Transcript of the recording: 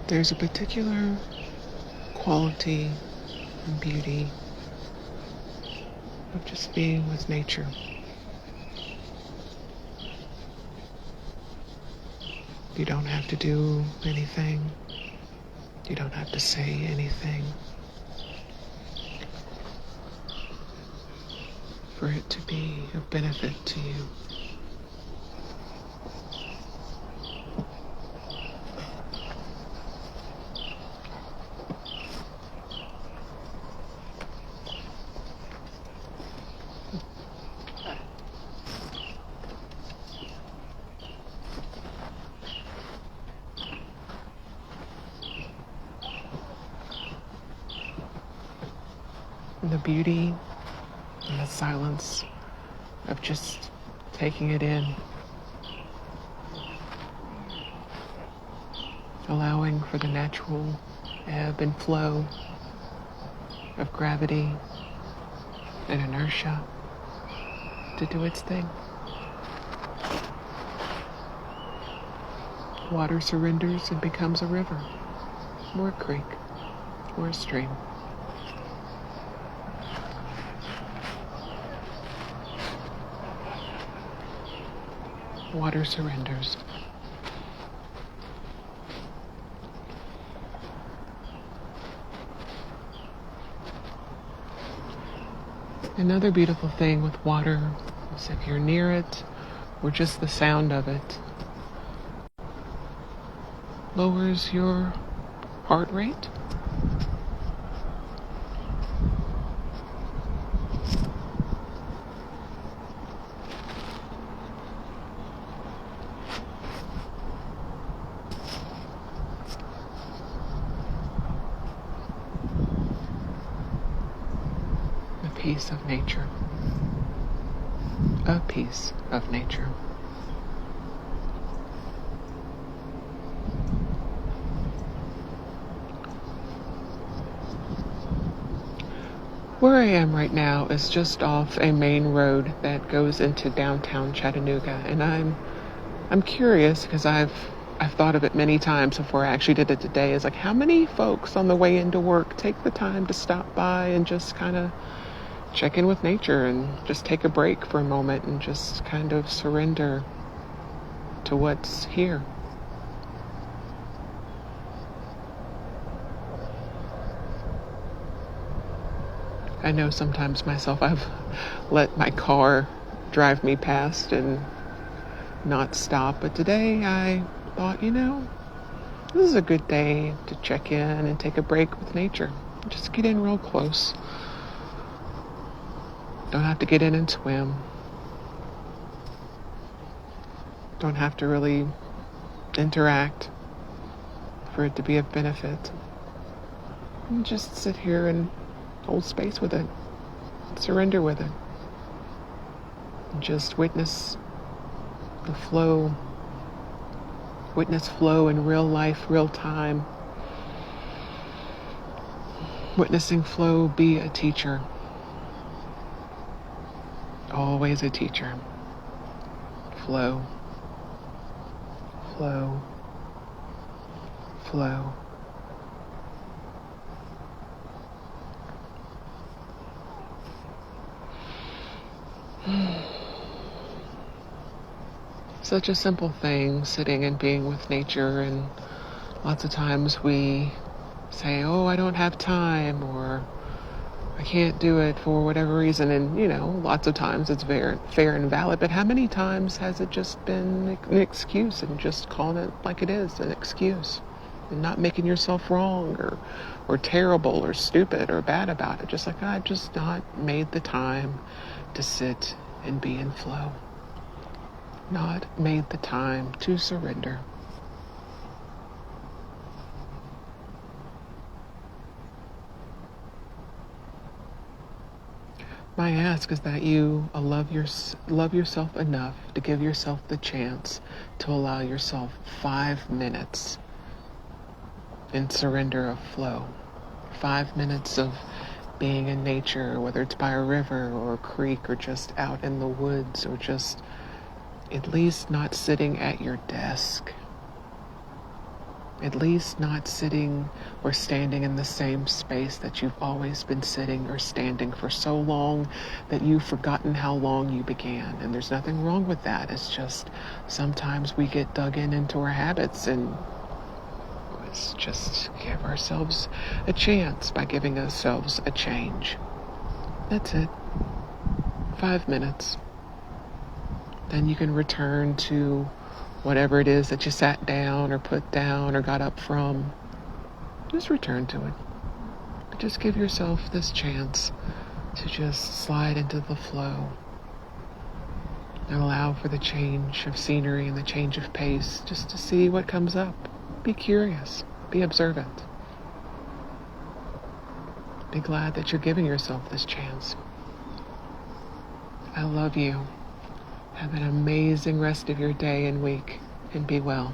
There's a particular quality and beauty of just being with nature. You don't have to do anything. You don't have to say anything for it to be of benefit to you. And the beauty and the silence of just taking it in, allowing for the natural ebb and flow of gravity and inertia to do its thing. Water surrenders and becomes a river, or a creek, or a stream. Water surrenders. Another beautiful thing with water is if you're near it, or just the sound of it, lowers your heart rate. A piece of nature. A piece of nature. Where I am right now is just off a main road that goes into downtown Chattanooga, and I'm curious because I've thought of it many times before I actually did it today. Is like, how many folks on the way into work take the time to stop by and just kind of check in with nature and just take a break for a moment and just kind of surrender to what's here. I know sometimes myself, I've let my car drive me past and not stop, but today I thought, this is a good day to check in and take a break with nature. Just get in real close. Don't have to get in and swim. Don't have to really interact for it to be of benefit. And just sit here and hold space with it. Surrender with it. And just witness the flow. Witness flow in real life, real time. Witnessing flow be a teacher. Always a teacher. Flow. Flow. Flow. Such a simple thing, sitting and being with nature, and lots of times we say, oh, I don't have time, or I can't do it for whatever reason, and lots of times it's very fair and valid, but how many times has it just been an excuse, and just calling it like it is, an excuse, and not making yourself wrong or terrible or stupid or bad about it, just like, I've just not made the time to sit and be in flow. Not made the time to surrender. My ask is that you love yourself enough to give yourself the chance to allow yourself 5 minutes in surrender of flow. 5 minutes of being in nature, whether it's by a river or a creek or just out in the woods, or just at least not sitting at your desk. At least not sitting or standing in the same space that you've always been sitting or standing for so long that you've forgotten how long you began. And there's nothing wrong with that. It's just sometimes we get dug into our habits, and let's just give ourselves a chance by giving ourselves a change. That's it. 5 minutes. Then you can return to whatever it is that you sat down or put down or got up from. Just return to it. Just give yourself this chance to just slide into the flow and allow for the change of scenery and the change of pace, just to see what comes up. Be curious. Be observant. Be glad that you're giving yourself this chance. I love you. Have an amazing rest of your day and week, and be well.